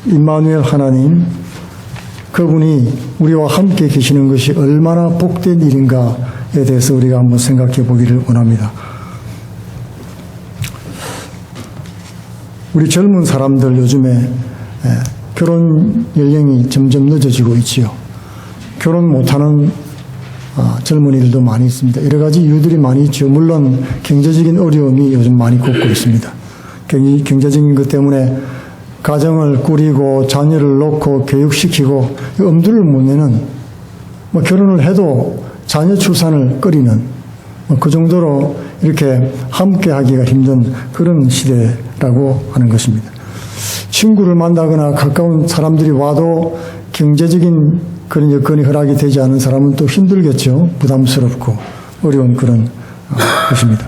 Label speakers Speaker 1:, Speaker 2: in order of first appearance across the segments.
Speaker 1: 임마누엘 하나님, 그분이 우리와 함께 계시는 것이 얼마나 복된 일인가에 대해서 우리가 한번 생각해 보기를 원합니다. 우리 젊은 사람들 요즘에 결혼 연령이 점점 늦어지고 있지요. 결혼 못하는 젊은이들도 많이 있습니다. 여러 가지 이유들이 많이 있죠. 물론 경제적인 어려움이 요즘 많이 겪고 있습니다. 경제적인 것 때문에 가정을 꾸리고 자녀를 놓고 교육시키고 엄두를 못 내는, 결혼을 해도 자녀 출산을 꺼리는 그 정도로 이렇게 함께 하기가 힘든 그런 시대라고 하는 것입니다. 친구를 만나거나 가까운 사람들이 와도 경제적인 그런 여건이 허락이 되지 않은 사람은 또 힘들겠죠. 부담스럽고 어려운 그런 것입니다.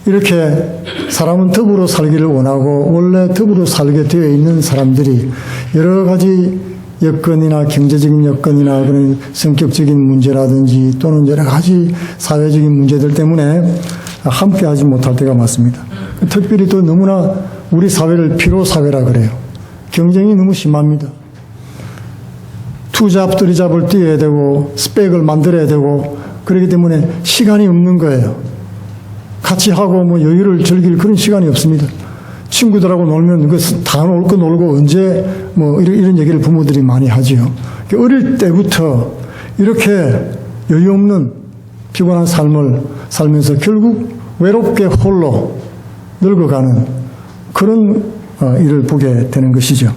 Speaker 1: 이렇게 사람은 더불어 살기를 원하고 원래 더불어 살게 되어 있는 사람들이 여러 가지 여건이나 경제적인 여건이나 그런 성격적인 문제라든지 또는 여러 가지 사회적인 문제들 때문에 함께 하지 못할 때가 많습니다. 특별히 또 너무나 우리 사회를 피로사회라 그래요. 경쟁이 너무 심합니다. 투잡, 쓰리잡을 뛰어야 되고 스펙을 만들어야 되고 그렇기 때문에 시간이 없는 거예요. 같이 하고 여유를 즐길 그런 시간이 없습니다. 친구들하고 놀면 다 놀 거 놀고 언제 이런 얘기를 부모들이 많이 하지요. 어릴 때부터 이렇게 여유 없는 피곤한 삶을 살면서 결국 외롭게 홀로 늙어가는 그런 일을 보게 되는 것이죠.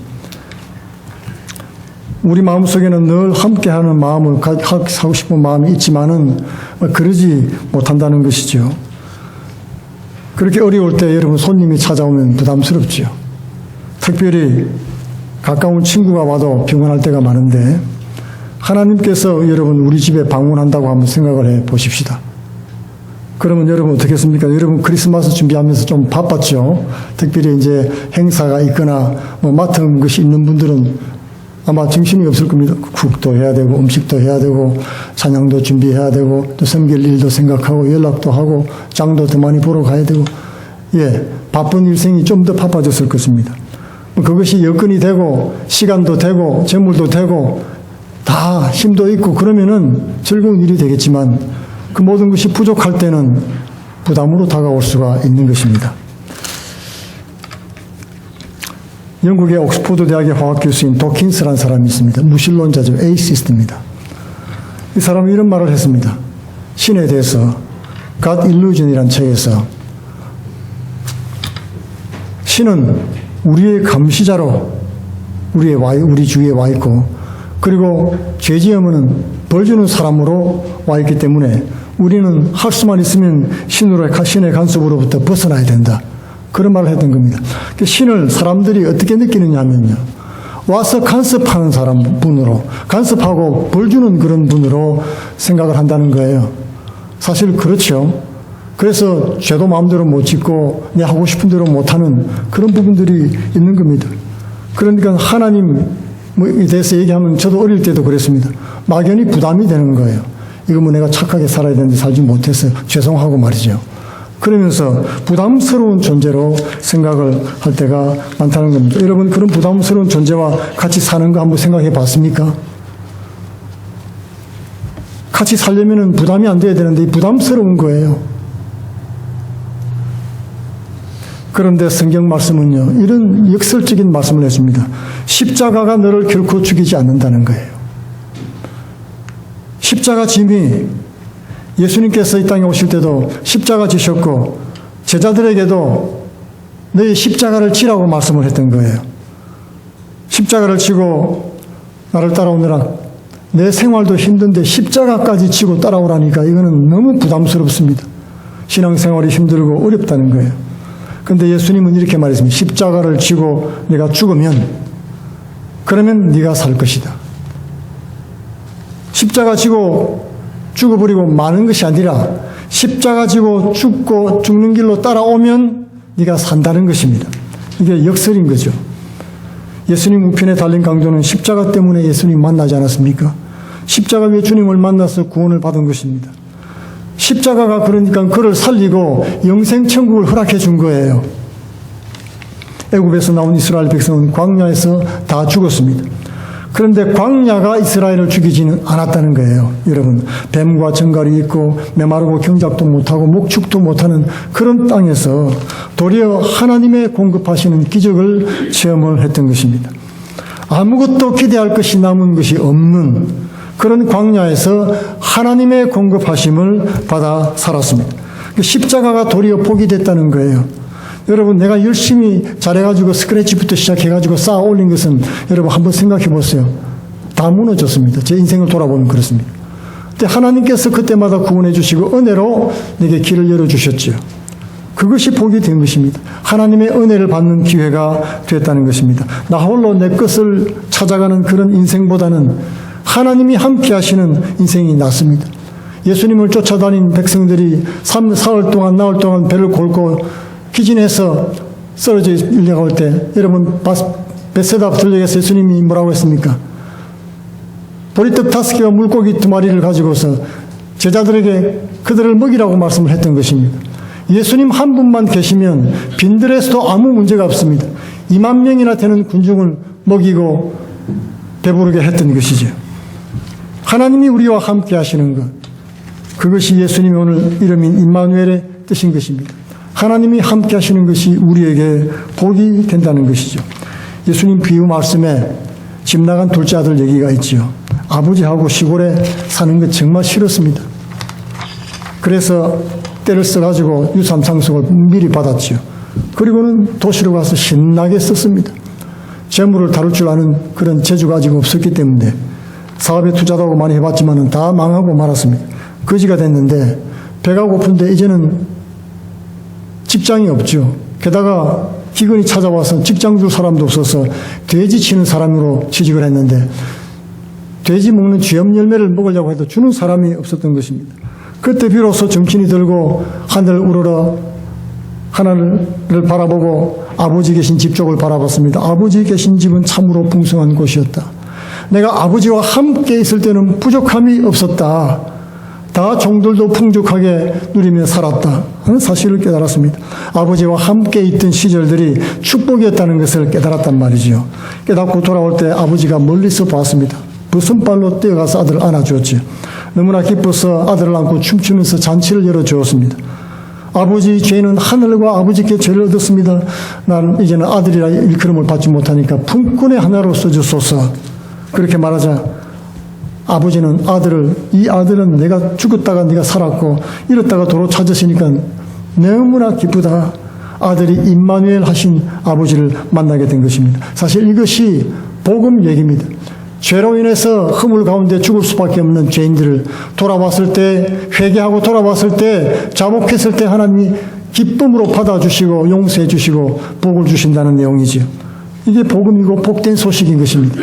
Speaker 1: 우리 마음속에는 늘 함께하는 마음을 하고 싶은 마음이 있지만은 그러지 못한다는 것이죠. 그렇게 어려울 때 여러분 손님이 찾아오면 부담스럽지요. 특별히 가까운 친구가 와도 병원할 때가 많은데 하나님께서 여러분 우리 집에 방문한다고 한번 생각을 해 보십시다. 그러면 여러분 어떻겠습니까? 여러분 크리스마스 준비하면서 좀 바빴죠. 특별히 이제 행사가 있거나 맡은 것이 있는 분들은 아마 정신이 없을 겁니다. 국도 해야 되고 음식도 해야 되고 찬양도 준비해야 되고 또 섬길 일도 생각하고 연락도 하고 장도 더 많이 보러 가야 되고 바쁜 일생이 좀 더 바빠졌을 것입니다. 그것이 여건이 되고 시간도 되고 재물도 되고 다 힘도 있고 그러면은 즐거운 일이 되겠지만 그 모든 것이 부족할 때는 부담으로 다가올 수가 있는 것입니다. 영국의 옥스퍼드 대학의 화학 교수인 도킨스라는 사람이 있습니다. 무신론자죠. 에이시스트입니다. 이 사람은 이런 말을 했습니다. 신에 대해서 God Illusion이라는 책에서 신은 우리의 감시자로 우리 주위에 와 있고 그리고 죄 지으면 벌 주는 사람으로 와 있기 때문에 우리는 할 수만 있으면 신의 간섭으로부터 벗어나야 된다. 그런 말을 했던 겁니다. 신을 사람들이 어떻게 느끼느냐 하면요. 와서 간섭하는 분으로, 간섭하고 벌 주는 그런 분으로 생각을 한다는 거예요. 사실 그렇죠. 그래서 죄도 마음대로 못 짓고 내 하고 싶은 대로 못하는 그런 부분들이 있는 겁니다. 그러니까 하나님에 대해서 얘기하면 저도 어릴 때도 그랬습니다. 막연히 부담이 되는 거예요. 이거 내가 착하게 살아야 되는데 살지 못해서 죄송하고 말이죠. 그러면서 부담스러운 존재로 생각을 할 때가 많다는 겁니다. 여러분 그런 부담스러운 존재와 같이 사는 거 한번 생각해 봤습니까? 같이 살려면 부담이 안 돼야 되는데 부담스러운 거예요. 그런데 성경 말씀은요. 이런 역설적인 말씀을 했습니다. 십자가가 너를 결코 죽이지 않는다는 거예요. 십자가 짐이 예수님께서 이 땅에 오실 때도 십자가 지셨고 제자들에게도 너희 십자가를 지라고 말씀을 했던 거예요. 십자가를 지고 나를 따라오느라 내 생활도 힘든데 십자가까지 지고 따라오라니까 이거는 너무 부담스럽습니다. 신앙생활이 힘들고 어렵다는 거예요. 그런데 예수님은 이렇게 말했습니다. 십자가를 지고 내가 죽으면 그러면 네가 살 것이다. 십자가 지고 죽어버리고 마는 것이 아니라 십자가 지고 죽고 죽는 길로 따라오면 네가 산다는 것입니다. 이게 역설인 거죠. 예수님 우편에 달린 강도는 십자가 때문에 예수님 만나지 않았습니까? 십자가 위에 주님을 만나서 구원을 받은 것입니다. 십자가가 그러니까 그를 살리고 영생천국을 허락해 준 거예요. 애굽에서 나온 이스라엘 백성은 광야에서 다 죽었습니다. 그런데 광야가 이스라엘을 죽이지는 않았다는 거예요. 여러분, 뱀과 정갈이 있고 메마르고 경작도 못하고 목축도 못하는 그런 땅에서 도리어 하나님의 공급하시는 기적을 체험을 했던 것입니다. 아무것도 기대할 것이 남은 것이 없는 그런 광야에서 하나님의 공급하심을 받아 살았습니다. 십자가가 도리어 복이 됐다는 거예요. 여러분, 내가 열심히 잘해가지고 스크래치부터 시작해가지고 쌓아 올린 것은 여러분 한번 생각해 보세요. 다 무너졌습니다. 제 인생을 돌아보면 그렇습니다. 근데 하나님께서 그때마다 구원해 주시고 은혜로 내게 길을 열어주셨죠. 그것이 복이 된 것입니다. 하나님의 은혜를 받는 기회가 됐다는 것입니다. 나 홀로 내 것을 찾아가는 그런 인생보다는 하나님이 함께 하시는 인생이 낫습니다. 예수님을 쫓아다닌 백성들이 사흘 동안 나흘 동안 배를 골고 기진해서 쓰러져 밀려갈 때 여러분 베세다 들녘에서 예수님이 뭐라고 했습니까? 보리떡 5개와 물고기 2마리를 가지고서 제자들에게 그들을 먹이라고 말씀을 했던 것입니다. 예수님 한 분만 계시면 빈들에서도 아무 문제가 없습니다. 2만 명이나 되는 군중을 먹이고 배부르게 했던 것이죠. 하나님이 우리와 함께 하시는 것, 그것이 예수님이 오늘 이름인 임마누엘의 뜻인 것입니다. 하나님이 함께 하시는 것이 우리에게 복이 된다는 것이죠. 예수님 비유 말씀에 집 나간 둘째 아들 얘기가 있지요. 아버지하고 시골에 사는 것 정말 싫었습니다. 그래서 때를 써가지고 유산 상속을 미리 받았지요. 그리고는 도시로 가서 신나게 썼습니다. 재물을 다룰 줄 아는 그런 재주가 아직 없었기 때문에 사업에 투자도 하고 많이 해봤지만 다 망하고 말았습니다. 거지가 됐는데 배가 고픈데 이제는 직장이 없죠. 게다가 기근이 찾아와서 직장 줄 사람도 없어서 돼지 치는 사람으로 취직을 했는데 돼지 먹는 쥐염 열매를 먹으려고 해도 주는 사람이 없었던 것입니다. 그때 비로소 정신이 들고 하늘 우러러 하늘을 바라보고 아버지 계신 집 쪽을 바라봤습니다. 아버지 계신 집은 참으로 풍성한 곳이었다. 내가 아버지와 함께 있을 때는 부족함이 없었다. 다 종들도 풍족하게 누리며 살았다 하는 사실을 깨달았습니다. 아버지와 함께 있던 시절들이 축복이었다는 것을 깨달았단 말이죠. 깨닫고 돌아올 때 아버지가 멀리서 봤습니다. 벗은발로 뛰어가서 아들을 안아주었죠. 너무나 기뻐서 아들을 안고 춤추면서 잔치를 열어주었습니다. 아버지, 죄는 하늘과 아버지께 죄를 얻었습니다. 나는 이제는 아들이라 일컬음을 받지 못하니까 품꾼의 하나로 써주소서. 그렇게 말하자 아버지는 이 아들은 내가 죽었다가 네가 살았고 이렇다가 도로 찾았으니까 너무나 기쁘다. 아들이 임마누엘 하신 아버지를 만나게 된 것입니다. 사실 이것이 복음 얘기입니다. 죄로 인해서 허물 가운데 죽을 수밖에 없는 죄인들을 돌아왔을 때, 회개하고 돌아왔을 때, 자복했을 때 하나님이 기쁨으로 받아주시고 용서해 주시고 복을 주신다는 내용이죠. 이게 복음이고 복된 소식인 것입니다.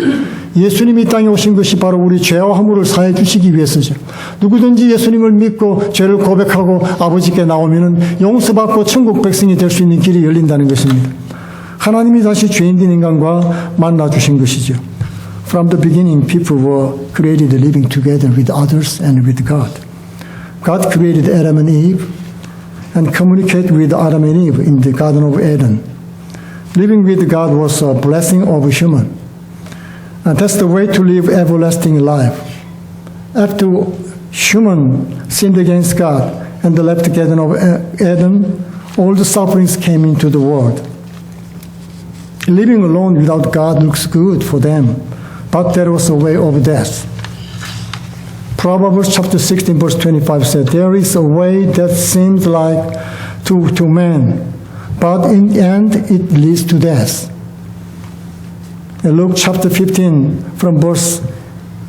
Speaker 1: 예수님이 땅에 오신 것이 바로 우리 죄와 허물을 사해 주시기 위해서죠. 누구든지 예수님을 믿고 죄를 고백하고 아버지께 나오면은 용서받고 천국 백성이 될 수 있는 길이 열린다는 것입니다. 하나님이 다시 죄인된 인간과 만나 주신 것이죠. From the beginning, people were created living together with others and with God. God created Adam and Eve and communicated with Adam and Eve in the Garden of Eden. Living with God was a blessing of human. And that's the way to live everlasting life. After human sinned against God and left the Garden of Eden, all the sufferings came into the world. Living alone without God looks good for them, but there was a way of death. Proverbs chapter 16 verse 25 said, there is a way that seems like to man, but in the end it leads to death. In Luke chapter 15 from verse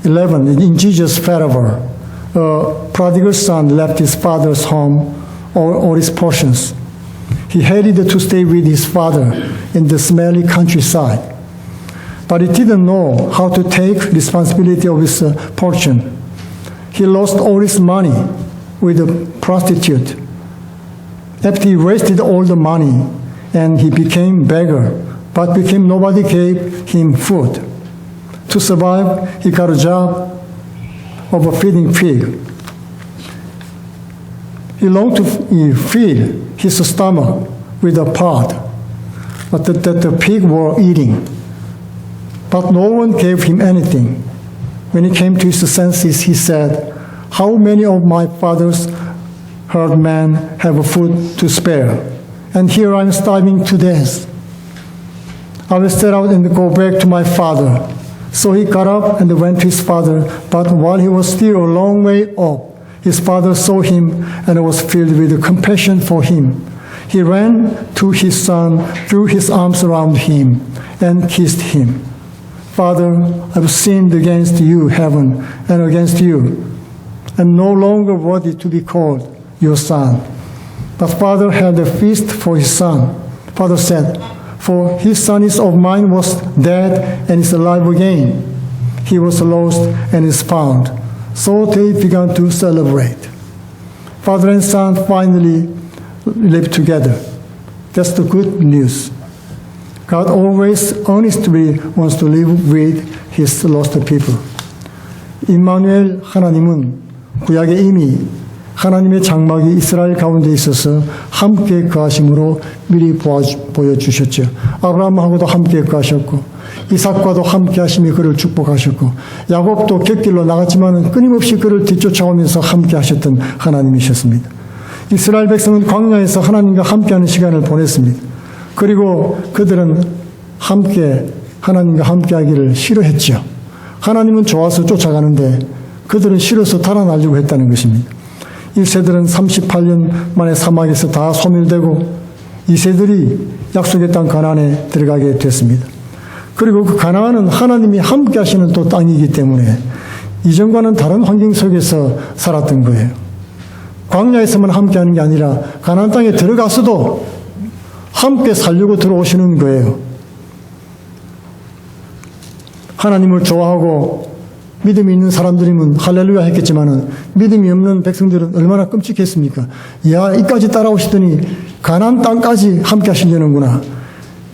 Speaker 1: 11, in Jesus' parable, a prodigal son left his father's home or his portions. He hated to stay with his father in the smelly countryside, but he didn't know how to take responsibility of his portion. He lost all his money with a prostitute. After he wasted all the money, and he became beggar, but nobody gave him food. To survive, he got a job of a feeding pig. He longed to feed his stomach with a pot, that the pig were eating. But no one gave him anything. When he came to his senses, he said, "How many of my father's herdmen have food to spare? And here I am starving to death. I will set out and go back to my father." So he got up and went to his father. But while he was still a long way off, his father saw him and was filled with compassion for him. He ran to his son, threw his arms around him, and kissed him. "Father, I've sinned against you, heaven, and against you. I'm no longer worthy to be called your son." But father held a feast for his son. Father said, "For his son is of mine was dead and is alive again. He was lost and is found." So they began to celebrate. Father and son finally lived together. That's the good news. God always earnestly wants to live with his lost people. 임마누엘 하나님은 구약에 이미 하나님의 장막이 이스라엘 가운데 있어서 함께 거하심으로 미리 보여주셨죠. 아브라함하고도 함께 거하셨고 이삭과도 함께 하시며 그를 축복하셨고 야곱도 곁길로 나갔지만 끊임없이 그를 뒤쫓아오면서 함께 하셨던 하나님이셨습니다. 이스라엘 백성은 광야에서 하나님과 함께하는 시간을 보냈습니다. 그리고 그들은 하나님과 함께하기를 싫어했죠. 하나님은 좋아서 쫓아가는데 그들은 싫어서 달아나려고 했다는 것입니다. 1세들은 38년 만에 사막에서 다 소멸되고 2세들이 약속의 땅 가나안에 들어가게 됐습니다. 그리고 그 가나안은 하나님이 함께 하시는 또 땅이기 때문에 이전과는 다른 환경 속에서 살았던 거예요. 광야에서만 함께하는 게 아니라 가나안 땅에 들어가서도 함께 살려고 들어오시는 거예요. 하나님을 좋아하고 믿음이 있는 사람들이면 할렐루야 했겠지만은 믿음이 없는 백성들은 얼마나 끔찍했습니까? 야, 이까지 따라오시더니 가나안 땅까지 함께 하시려는구나.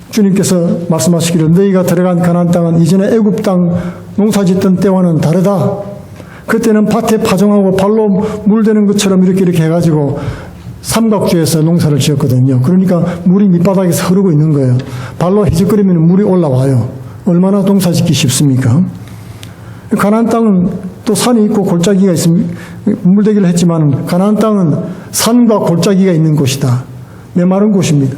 Speaker 1: 주님께서 말씀하시기를 너희가 들어간 가나안 땅은 이전에 애굽 땅 농사짓던 때와는 다르다. 그때는 밭에 파종하고 발로 물대는 것처럼 이렇게 해가지고 삼각주에서 농사를 지었거든요. 그러니까 물이 밑바닥에서 흐르고 있는 거예요. 발로 희죽거리면 물이 올라와요. 얼마나 농사 짓기 쉽습니까? 가나안 땅은 또 산이 있고 골짜기가 있으면 물대기를 했지만 가나안 땅은 산과 골짜기가 있는 곳이다. 메마른 곳입니다.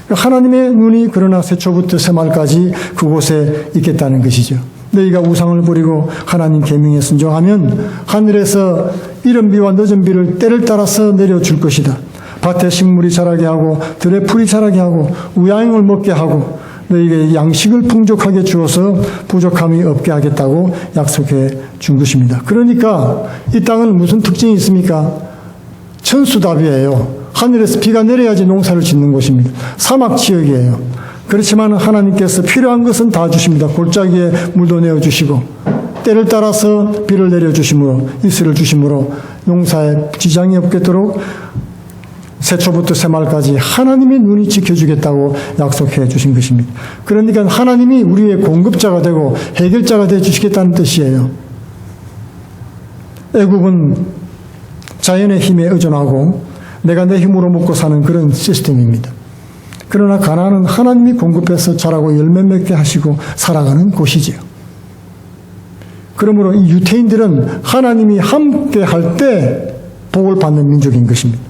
Speaker 1: 하나님의 눈이 그러나 세초부터 새말까지 그곳에 있겠다는 것이죠. 너희가 우상을 버리고 하나님 계명에 순종하면 하늘에서 이른 비와 늦은 비를 때를 따라서 내려줄 것이다. 밭에 식물이 자라게 하고 들에 풀이 자라게 하고 우양을 먹게 하고 너희에게 양식을 풍족하게 주어서 부족함이 없게 하겠다고 약속해 준 것입니다. 그러니까 이 땅은 무슨 특징이 있습니까? 천수답이에요. 하늘에서 비가 내려야지 농사를 짓는 곳입니다. 사막 지역이에요. 그렇지만 하나님께서 필요한 것은 다 주십니다. 골짜기에 물도 내어주시고 때를 따라서 비를 내려주심으로 이슬을 주심으로 농사에 지장이 없겠도록 새초부터 새말까지 하나님의 눈이 지켜주겠다고 약속해 주신 것입니다. 그러니까 하나님이 우리의 공급자가 되고 해결자가 되어 주시겠다는 뜻이에요. 애굽은 자연의 힘에 의존하고 내가 내 힘으로 먹고 사는 그런 시스템입니다. 그러나 가나안은 하나님이 공급해서 자라고 열매 맺게 하시고 살아가는 곳이지요. 그러므로 이 유태인들은 하나님이 함께 할 때 복을 받는 민족인 것입니다.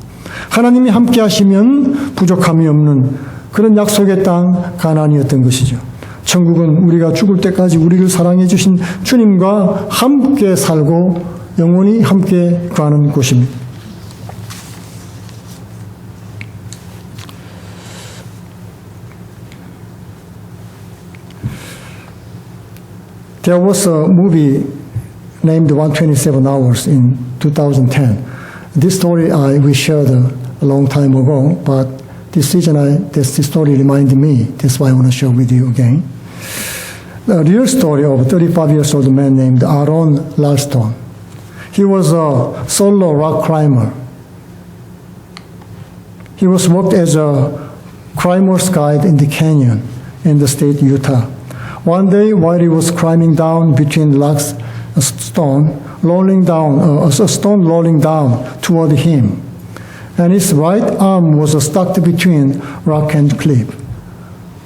Speaker 1: 하나님이 함께 하시면 부족함이 없는 그런 약속의 땅 가나안이었던 것이죠. 천국은 우리가 죽을 때까지 우리를 사랑해 주신 주님과 함께 살고 영원히 함께 가는 곳입니다. There was a movie named 127 Hours in 2010. This story we shared a long time ago, but this story reminded me. That's why I want to share with you again. The real story of a 35-year-old man named Aaron Ralston. He was a solo rock climber. He was worked as a climber's guide in the canyon in the state of Utah. One day, while he was climbing down between rocks, a stone rolling down toward him, and his right arm was stuck between rock and cliff.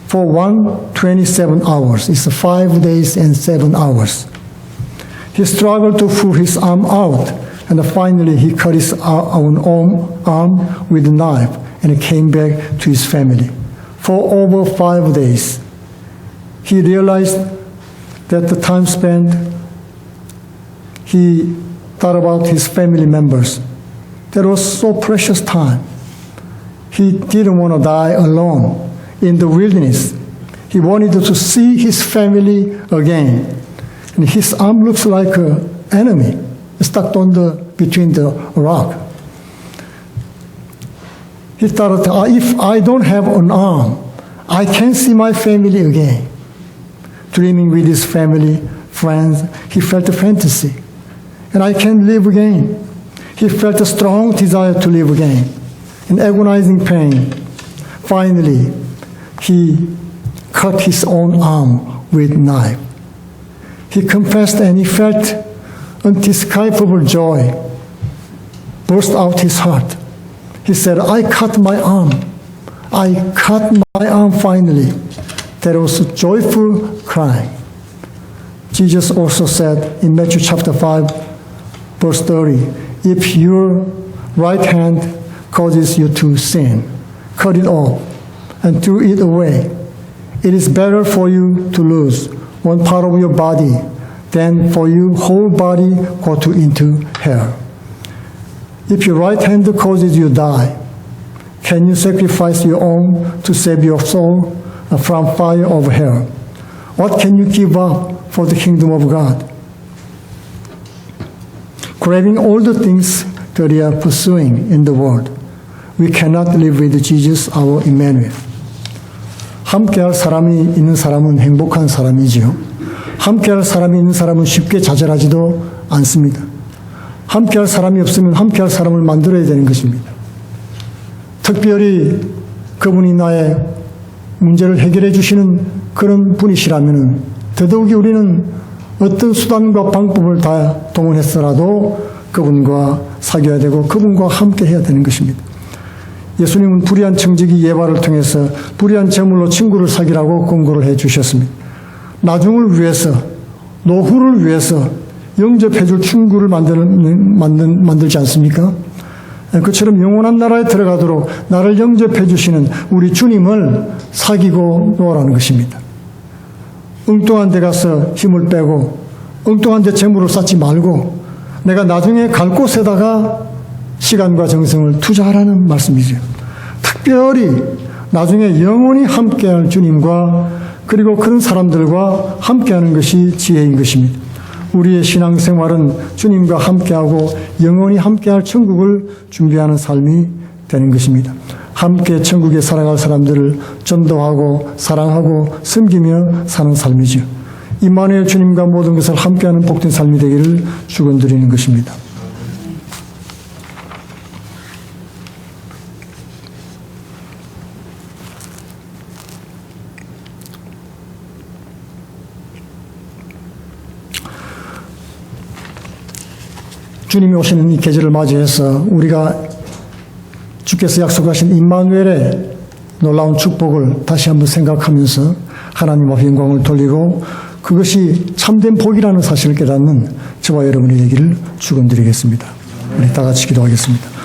Speaker 1: for 127 hours. It's 5 days and 7 hours. He struggled to pull his arm out, and finally he cut his own arm with a knife and came back to his family. For over 5 days, he realized that the time spent, he thought about his family members. That was so precious time. He didn't want to die alone in the wilderness. He wanted to see his family again. And his arm looks like an enemy stuck between the rock. He thought, if I don't have an arm, I can't see my family again. Dreaming with his family, friends, he felt a fantasy. And I can live again. He felt a strong desire to live again. In agonizing pain, finally, he cut his own arm with a knife. He confessed and he felt undescribable joy burst out his heart. He said, I cut my arm. I cut my arm finally. There was a joyful cry. Jesus also said in Matthew chapter 5, verse 30, if your right hand causes you to sin, cut it off and throw it away. It is better for you to lose one part of your body than for your whole body go into hell. If your right hand causes you to die, can you sacrifice your own to save your soul from fire of hell? What can you give up for the kingdom of God? Grabbing all the things that we are pursuing in the world, we cannot live with Jesus, our Emmanuel. 함께할 사람이 있는 사람은 행복한 사람이지요. 함께할 사람이 있는 사람은 쉽게 좌절하지도 않습니다. 함께할 사람이 없으면 함께할 사람을 만들어야 되는 것입니다. 특별히 그분이 나의 문제를 해결해 주시는 그런 분이시라면 더더욱이 우리는 어떤 수단과 방법을 다 동원해서라도 그분과 사귀어야 되고 그분과 함께 해야 되는 것입니다. 예수님은 불의한 청지기 예화를 통해서 불의한 재물로 친구를 사귀라고 권고를 해 주셨습니다. 나중을 위해서, 노후를 위해서 영접해 줄 친구를 만들지 않습니까? 그처럼 영원한 나라에 들어가도록 나를 영접해 주시는 우리 주님을 사귀고 노라는 것입니다. 엉뚱한 데 가서 힘을 빼고 엉뚱한 데 재물을 쌓지 말고 내가 나중에 갈 곳에다가 시간과 정성을 투자하라는 말씀이죠. 특별히 나중에 영원히 함께할 주님과 그리고 그런 사람들과 함께하는 것이 지혜인 것입니다. 우리의 신앙생활은 주님과 함께하고 영원히 함께할 천국을 준비하는 삶이 되는 것입니다. 함께 천국에 살아갈 사람들을 전도하고 사랑하고 섬기며 사는 삶이죠. 임마누엘 주님과 모든 것을 함께하는 복된 삶이 되기를 축원드리는 것입니다. 주님이 오시는 이 계절을 맞이해서 우리가 주께서 약속하신 임마누엘의 놀라운 축복을 다시 한번 생각하면서 하나님 앞에 영광을 돌리고 그것이 참된 복이라는 사실을 깨닫는 저와 여러분의 얘기를 축원드리겠습니다. 우리 다 같이 기도하겠습니다.